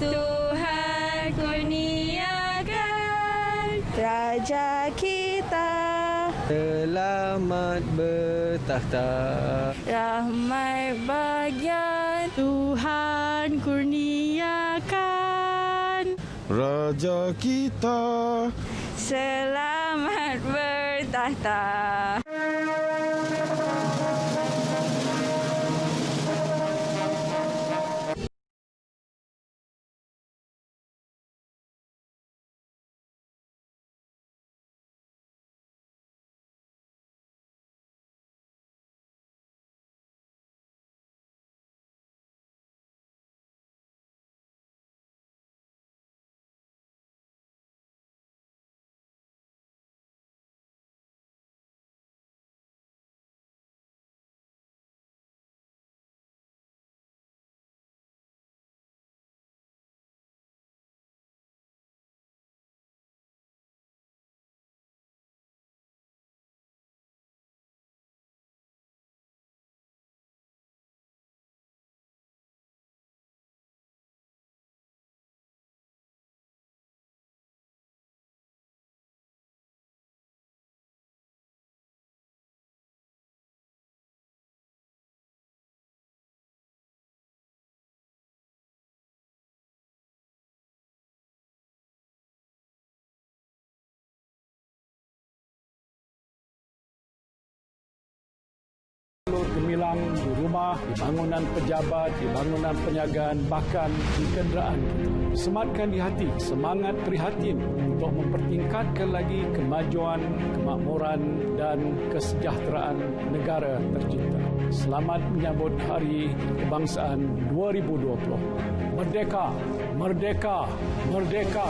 Tuhan kurniakan raja kita, selamat bertakhta. rahmat bahagia Tuhan kurniakan Raja kita, selamat bertakhta. Gemilang di rumah, di bangunan pejabat, di bangunan perniagaan, bahkan di kenderaan kita. Sematkan di hati, semangat prihatin untuk mempertingkatkan lagi kemajuan, kemakmuran dan kesejahteraan negara tercinta. Selamat menyambut Hari Kebangsaan 2020. Merdeka! Merdeka! Merdeka!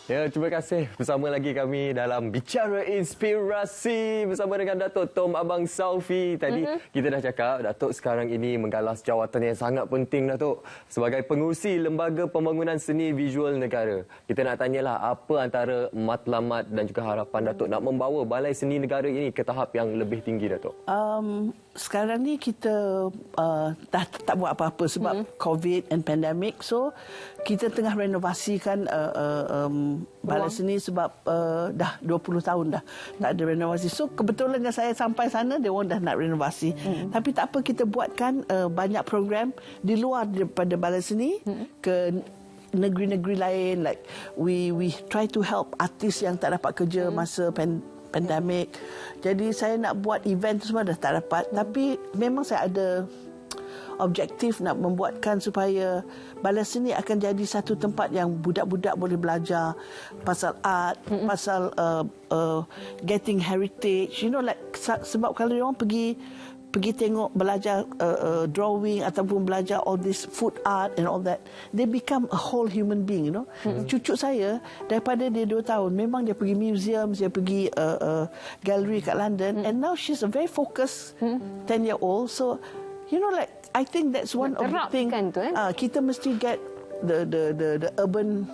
Ya, terima kasih bersama lagi kami dalam Bicara Inspirasi bersama dengan Datuk Tom Abang Saufi. Tadi kita dah cakap Datuk sekarang ini menggalas jawatan yang sangat penting, Datuk, sebagai pengurusi Lembaga Pembangunan Seni Visual Negara. Kita nak tanyalah apa antara matlamat dan juga harapan Datuk nak membawa Balai Seni Negara ini ke tahap yang lebih tinggi, Datuk? Sekarang ni kita dah tak buat apa-apa sebab COVID and pandemic. So kita tengah renovasikan Balai Seni sebab dah 20 tahun dah tak ada renovasi. So kebetulan saya sampai sana, dia orang dah nak renovasi. Tapi tak apa, kita buatkan banyak program di luar daripada Balai Seni ke negeri-negeri lain. Like we try to help artis yang tak dapat kerja masa pandemik. Jadi saya nak buat event tu semua dah tak dapat. Tapi memang saya ada objektif nak membuatkan supaya Balai Seni akan jadi satu tempat yang budak-budak boleh belajar pasal art, pasal getting heritage. You know, like sebab kalau orang pergi tengok belajar drawing ataupun belajar all this food art and all that, they become a whole human being, you know. Cucu saya daripada dia 2 tahun memang dia pergi museum, dia pergi gallery kat London, and now she's a very focused 10-year-old. So you know, like I think that's one of the thing. Kita mesti get the urban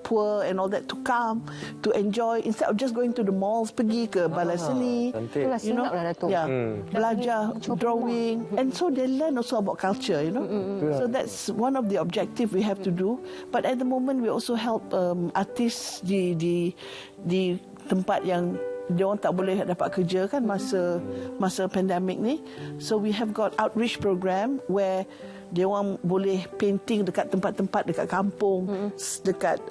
poor and all that to come to enjoy instead of just going to the malls. Pergi ke Balai Seni, you know, belajar drawing, and so they learn also about culture, you know. So that's one of the objective we have to do. But at the moment we also help artis di tempat yang dia orang tak boleh dapat kerja kan masa pandemik ni. So we have got outreach program where dia orang boleh painting dekat tempat-tempat, dekat kampung, dekat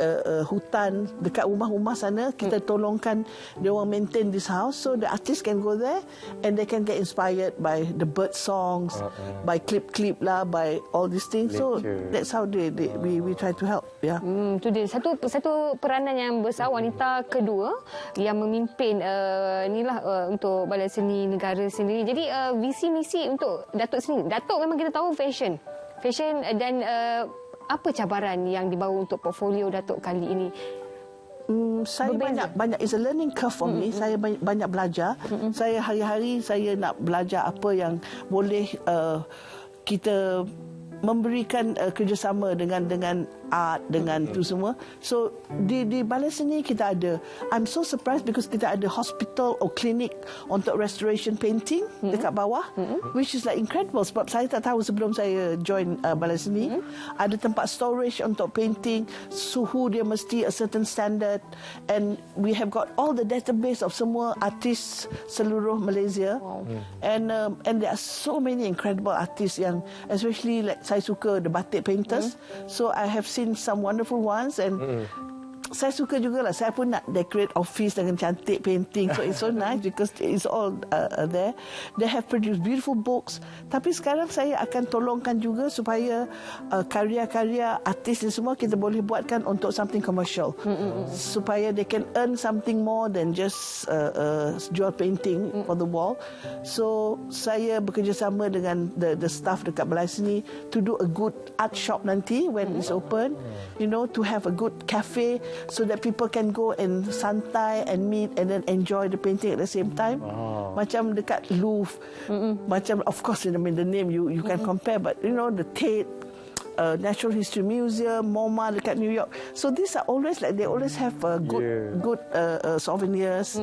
hutan, dekat rumah-rumah sana. Kita tolongkan dia orang maintain this house, so the artist can go there and they can get inspired by the bird songs, by clip lah, by all these things. So that's how we try to help. Itu dia satu peranan yang besar, wanita kedua yang memimpin inilah untuk Balai Seni Negara sendiri. Jadi visi misi untuk Datuk sendiri. Datuk memang kita tahu fashion dan apa cabaran yang dibawa untuk portfolio Datuk kali ini? Saya banyak it's a learning curve for me. Saya banyak belajar. Saya hari-hari saya nak belajar apa yang boleh kita memberikan kerjasama dengan art, dengan tu semua. So di Balai Seni kita ada, I'm so surprised because kita ada hospital or clinic untuk restoration painting dekat bawah, which is like incredible sebab saya tak tahu sebelum saya join Balai Seni. Ada tempat storage untuk painting, suhu dia mesti a certain standard, and we have got all the database of semua artis seluruh Malaysia. And there are so many incredible artists yang especially like saya suka the batik painters. So I have seen some wonderful ones, and saya suka jugalah. Saya pun nak decorate office dengan cantik painting. So it's so nice because it's all there. They have produced beautiful books. Tapi sekarang saya akan tolongkan juga supaya karya-karya artis ni semua kita boleh buatkan untuk something commercial. Supaya they can earn something more than just jual painting for the wall. So saya bekerjasama dengan the staff dekat Balai Seni to do a good art shop nanti when it's open. You know, to have a good cafe so that people can go and santai and meet and then enjoy the painting at the same time. Macam dekat Louvre, macam of course I mean the name you can compare, but you know the Tate, Natural History Museum, MoMA dekat New York. So these are always like they always have good souvenirs,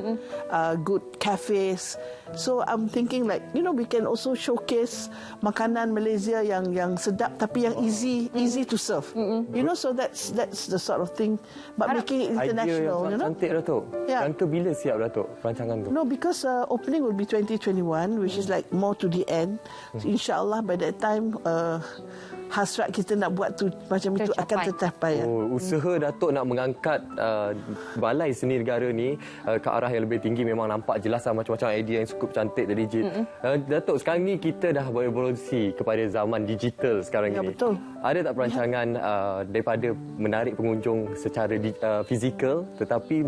good cafes. So I'm thinking like, you know, we can also showcase makanan Malaysia yang sedap tapi yang easy to serve. You know, so that's the sort of thing, but making it international. Idea yang cantik, Datuk. Jangka bila siap, Datuk, rancangan tu? No, because opening will be 2021, which is like more to the end. So, InsyaAllah by that time hasrat kita nak buat tu macam itu akan tercapai. Usaha Datuk nak mengangkat balai seni negara ni ke arah yang lebih tinggi memang nampak jelas macam-macam idea yang cukup cantik dari Jit. Datuk, sekarang ni kita dah berevolusi kepada zaman digital sekarang ini. Betul. Ada tak perancangan daripada menarik pengunjung secara fizikal tetapi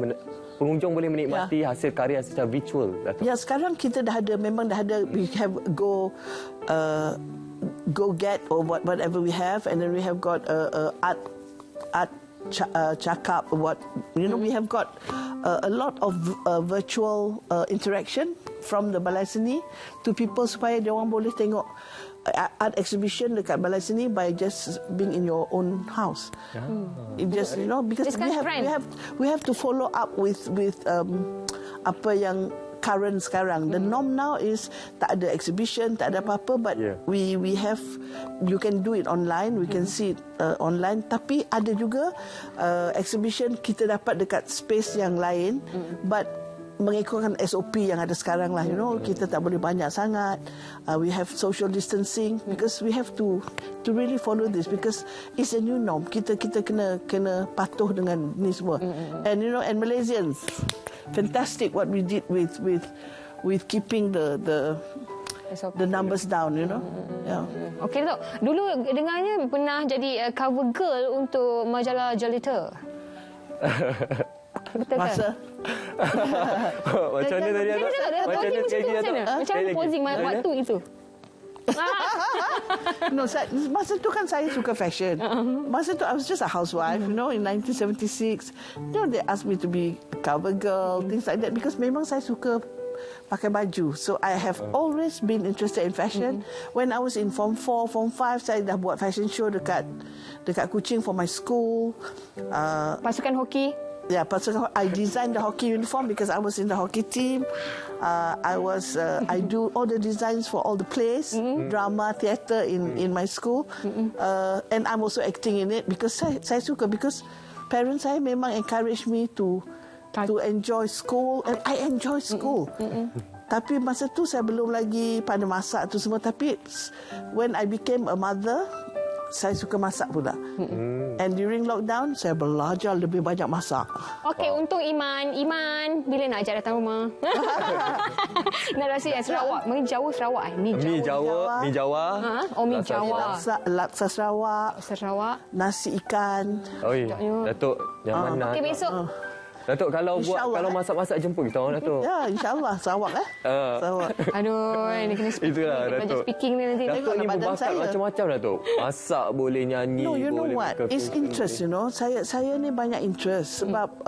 pengunjung boleh menikmati hasil karya secara virtual, Datuk? Ya, sekarang kita memang dah ada, we have Go Get or whatever we have, and then we have got art cakap, we have got a lot of virtual interaction from the Balai Seni to people supaya dia orang boleh tengok art exhibition dekat Balai Seni by just being in your own house. It just because we have to follow up with apa yang current sekarang. The norm now is tak ada exhibition, tak ada apa-apa, but we have, you can do it online, we can see it online, tapi ada juga exhibition kita dapat dekat space yang lain, but mengikutkan SOP yang ada sekarang lah, kita tak boleh banyak sangat. We have social distancing because we have to really follow this because it's a new norm. Kita kena patuh dengan ni semua. And and Malaysians, fantastic what we did with keeping the numbers down, Yeah. Okey, Tok. Dulu dengarnya pernah jadi cover girl untuk majalah Jolita. Betul masa macam mana tadi macam mana posing waktu itu? No, masa tu kan saya suka fashion. Masa tu I was just a housewife, in 1976. They asked me to be cover girl, things like that, because memang saya suka pakai baju. So I have always been interested in fashion. When I was in Form 4, Form 5, saya dah buat fashion show dekat Kuching for my school. Pasukan hoki? Yeah, I designed the hockey uniform because I was in the hockey team. I do all the designs for all the plays, drama, theatre in my school, and I'm also acting in it because saya suka, because parents saya memang encourage me to enjoy school, and I enjoy school. Tapi masa tu saya belum lagi pandai masak tu semua. Tapi when I became a mother, saya suka masak pula. And during lockdown, saya belajar lebih banyak masak. Okey, untuk Iman, bila nak ajak datang rumah? Nak rasa Sarawak, mungkin Jawa Sarawak. Mi Jawa. Oh, mi Jawa. Laksa Sarawak. Nasi ikan. Datuk, yang mana? Okey, besok. Datuk, kalau masak-masak jemput kita orang, Datuk. Ya, insyaAllah. Sarawak Sarawak. Aduh, ini kena speaking. Itulah, Datuk. Speaking ni nanti. Datuk ni berbakat macam-macam, Datuk. Masak, boleh nyanyi. No, you know what? It's interest, Saya ni banyak interest. Sebab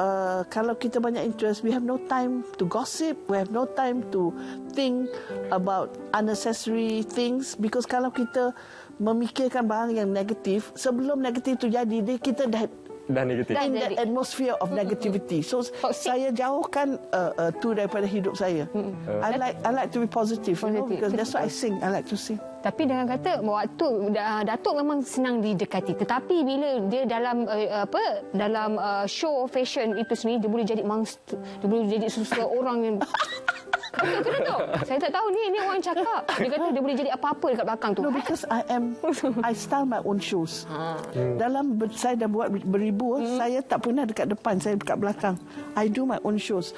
kalau kita banyak interest, we have no time to gossip. We have no time to think about unnecessary things. Because kalau kita memikirkan barang yang negatif, sebelum negatif tu jadi, kita dah negatif. In the atmosphere of negativity. So saya jauhkan tu daripada hidup saya. I like to be positive, because that's what I sing. I like to sing. Tapi dengan kata waktu Datuk memang senang didekati, tetapi bila dia dalam dalam show fashion itu sendiri, dia boleh jadi monster, dia boleh jadi seseorang yang betul ke, Datuk? Saya tak tahu ni orang cakap. Dia kata dia boleh jadi apa-apa dekat belakang tu. No, because I style my own shoes. Dalam saya dah buat beribu, saya tak pernah dekat depan, saya dekat belakang. I do my own shoes.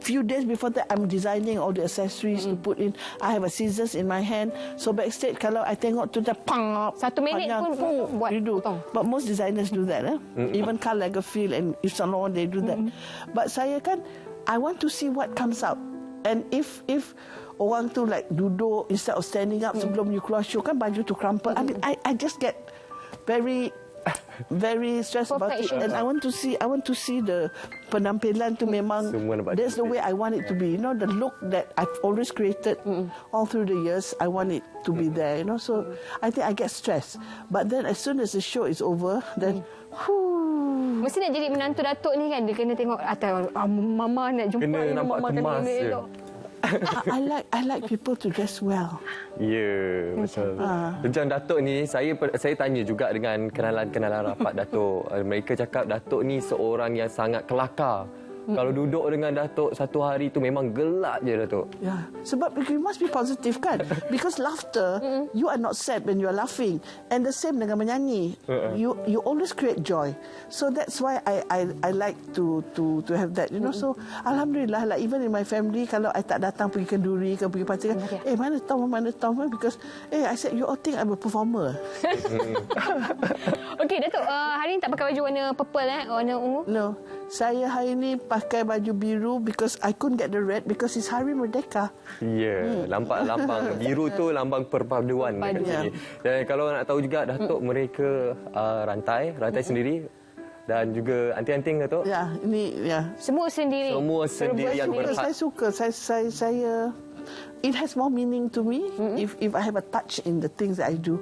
Few days before that, I'm designing all the accessories to put in. I have a scissors in my hand. So backstage, kalau I tengok tu dah pang, 1 minit pun buat. You do. But most designers do that. Even Karl Lagerfeld and Yves Saint Laurent, they do that. But saya kan, I want to see what comes out. And if orang tu like duduk instead of standing up sebelum you keluar show, kan baju tu crumple. I mean, I just get very stressed about it. And I want to see the penampilan tu memang that's the way I want it to be. The look that I've always created all through the years, I want it to be there. So I think I get stressed. But then as soon as the show is over, then mesti nak jadi menantu Datuk ni kan, dia kena tengok atas mama nak jumpa, kena nampak kemas je. I like people to dress well. Ya, betul. Macam Datuk ni, saya tanya juga dengan kenalan-kenalan rapat Datuk. Mereka cakap Datuk ni seorang yang sangat kelakar. Kalau duduk dengan Datuk satu hari tu memang gelak je Datuk. Ya, sebab you must be positive kan. Because laughter, you are not sad when you are laughing. And the same dengan menyanyi. You always create joy. So that's why I like to have that. You know, so alhamdulillah, like even in my family, kalau I tak datang pergi kenduri ke pergi parti kan, mana Tom, because I said you all think I'm a performer. Okey Datuk, hari ni tak pakai baju warna purple warna ungu? No. Saya hari ni pakai baju biru because I couldn't get the red because it's Hari Merdeka. Ya, nampak lambang biru tu lambang perpaduan dekat sini. Dan kalau nak tahu juga Datuk mereka rantai sendiri dan juga anting-anting Datuk. Ya, ini ya. Semua sendiri. Semua sendirian berhad. Saya suka saya it has more meaning to me if I have a touch in the things that I do.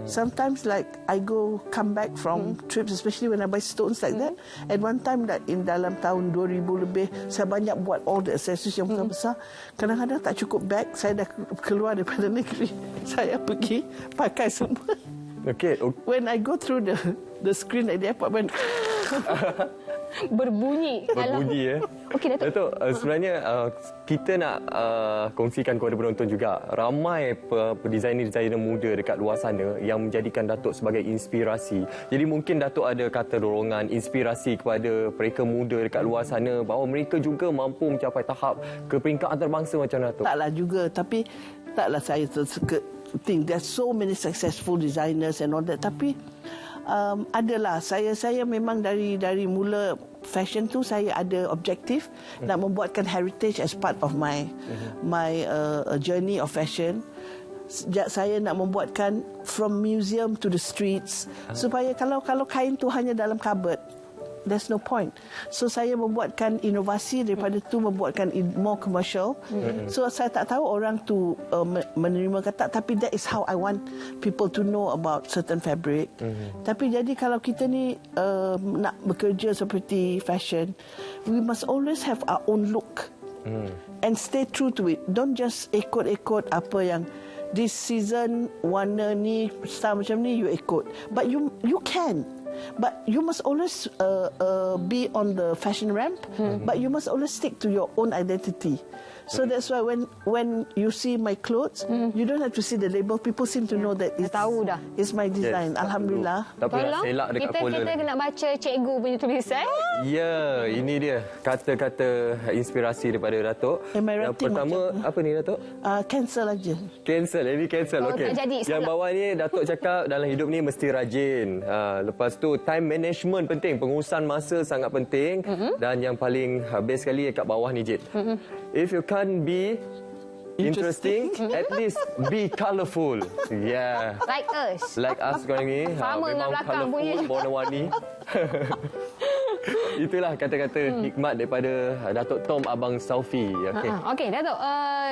Sometimes like I come back from trips, especially when I buy stones like that. And one time that in dalam tahun 2000 lebih, saya banyak buat all the accessories yang besar-besar. Kadang-kadang tak cukup bag, saya dah keluar daripada negeri. Saya pergi pakai semua. Okay. When I go through the screen at the airport, when berbunyi ya. Okey Datuk. Sebenarnya kita nak kongsikan kepada penonton juga, ramai designer-designer muda dekat luar sana yang menjadikan Datuk sebagai inspirasi. Jadi mungkin Datuk ada kata dorongan, inspirasi kepada mereka muda dekat luar sana bahawa mereka juga mampu mencapai tahap ke peringkat antarabangsa macam Datuk. Taklah juga, tapi taklah saya think there's so many successful designers and all that, tapi adalah saya memang dari mula fashion tu saya ada objektif nak membuatkan heritage as part of my journey of fashion. Sejak saya nak membuatkan from museum to the streets, supaya kalau kain tu hanya dalam cupboard, there's no point. So saya membuatkan inovasi daripada tu, membuatkan more commercial. So saya tak tahu orang tu menerima ke tak, tapi that is how I want people to know about certain fabric. Tapi jadi kalau kita ni nak bekerja seperti fashion, we must always have our own look and stay true to it. Don't just ikut apa yang this season warna ni style macam ni you ikut, but you can. But you must always be on the fashion ramp, but you must always stick to your own identity. So that's why when you see my clothes, you don't have to see the label. People seem to know that it's my design. Yes. Alhamdulillah. Tolong kita kena baca cikgu punya tulisan. Ya, ini dia kata-kata inspirasi daripada Datuk. Yang pertama apa ni Datuk? Cancel aja. Cancel, okey. Yang bawah ni Datuk cakap dalam hidup ni mesti rajin. Lepas tu time management penting, pengurusan masa sangat penting, dan yang paling best sekali kat bawah ni Jit. If you can't be interesting, at least be colourful. Yeah. Like us. Like us sekarang ni. Sama dengan belakang punya. Warna-warni. Itulah kata-kata hikmat daripada Datuk Tom Abang Saufi. Okey, Datuk,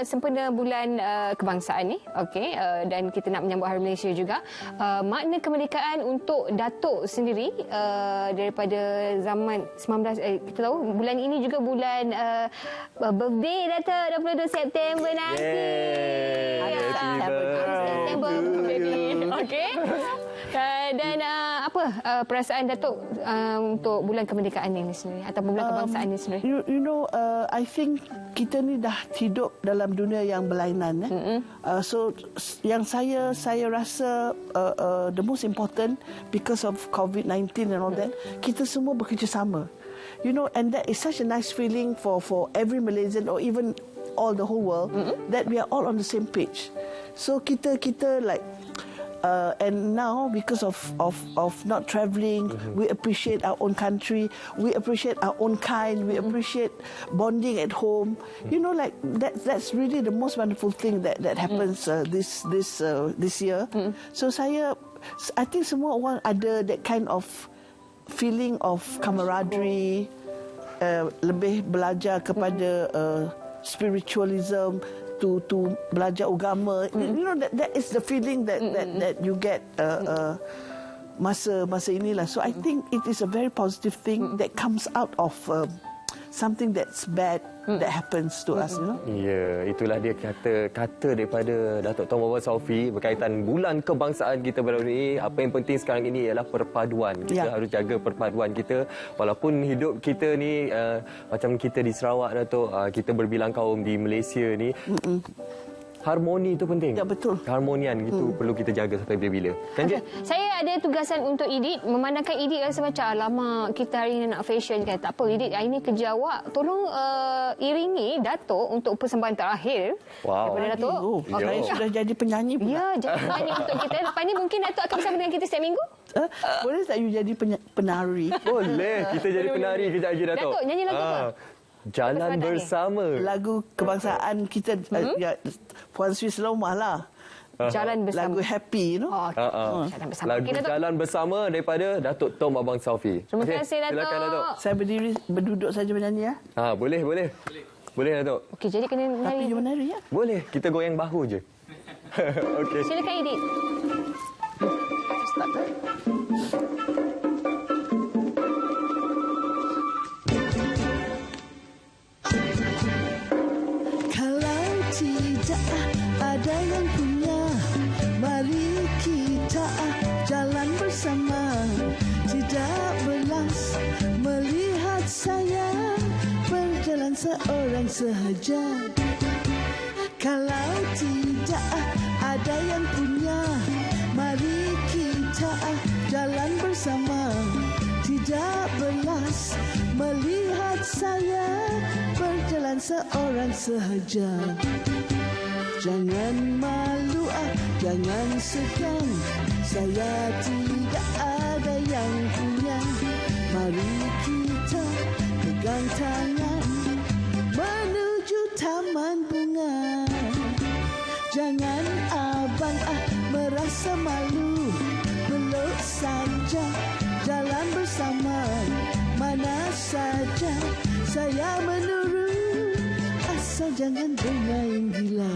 sempena bulan kebangsaan ni, okey, dan kita nak menyambut Hari Malaysia juga. Makna kemerdekaan untuk Datuk sendiri daripada zaman 19 kita tahu bulan ini juga bulan birthday Datuk, 22 September nanti. September. Okey. Dan apa perasaan Datuk untuk bulan kemerdekaan ini sendiri atau bulan kebangsaan ini sendiri? You know, I think kita ni dah hidup dalam dunia yang berlainan. So yang saya rasa the most important because of COVID-19 and all that, kita semua bekerjasama. You know, and that is such a nice feeling for every Malaysian or even all the whole world that we are all on the same page. So kita like and now because of not travelling, we appreciate our own country, we appreciate our own kind, we appreciate bonding at home. You know, like that's really the most wonderful thing that happens this year. So I think semua orang ada that kind of feeling of camaraderie, lebih belajar kepada spiritualism, to belajar agama. You know, that is the feeling that you get masa inilah. So I think it is a very positive thing that comes out of something that's bad that happens to us, you know. Ya, itulah dia kata daripada Datuk Tun Muhammad Saufi berkaitan bulan kebangsaan kita baru ini. Apa yang penting sekarang ini ialah perpaduan. Kita harus jaga perpaduan kita. Walaupun hidup kita ni macam kita di Sarawak, Datuk, kita berbilang kaum di Malaysia ni. Harmoni itu penting. Ya, betul. Keharmonian itu perlu kita jaga sampai bila-bila. Kan, Jek? Saya ada tugasan untuk Edith. Memandangkan Edith rasa macam, alamak, kita hari ini nak fashion kan. Tak apa, Edith, hari ini kerja awak. Tolong iringi Datuk untuk persembahan terakhir. Wow. Daripada Datuk. Saya sudah jadi penyanyi pula. Ya, jadi penyanyi untuk kita. Lepas ni mungkin Datuk akan bersama dengan kita setiap minggu. Boleh tak you jadi penari? Boleh. Kita jadi penari kejap lagi, Datuk. Datuk, nyanyi lagu apa? Jalan bersama. Lagu kebangsaan kita, Puan Sri Selomah lah. Jalan bersama. Lagu happy, you know. Jalan bersama. Lagu Jalan Bersama daripada Datuk Tom Abang Saufi. Terima kasih, Datuk. Silakan, Datuk. Saya berduduk saja menyanyi, ya. Boleh. Boleh, Datuk. Okey, jadi kena menari. Tapi you menari, ya? Boleh. Kita goyang bahu je. Okey. Silakan, Edith. Start, Kalau tidak ada yang punya, mari kita jalan bersama. Tidak belas melihat saya berjalan seorang sahaja. Kalau tidak ada yang punya, mari kita jalan bersama. Tidak belas melihat saya berjalan seorang sahaja. Jangan malu, jangan segan, saya tidak ada yang punya. Mari kita pegang tangan menuju taman bunga. Jangan abang merasa malu, peluk saja jalan bersama. Mana saja saya menurut, asal jangan bermain gila.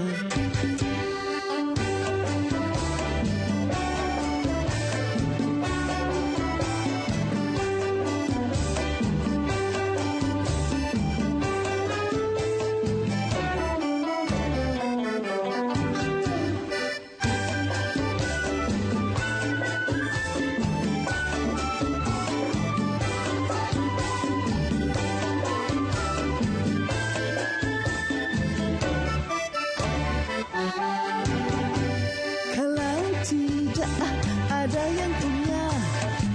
Ada yang punya,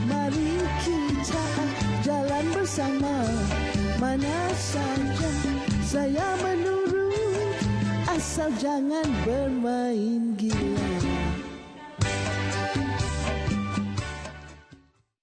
mari kita jalan bersama. Mana saja saya menurut, asal jangan bermain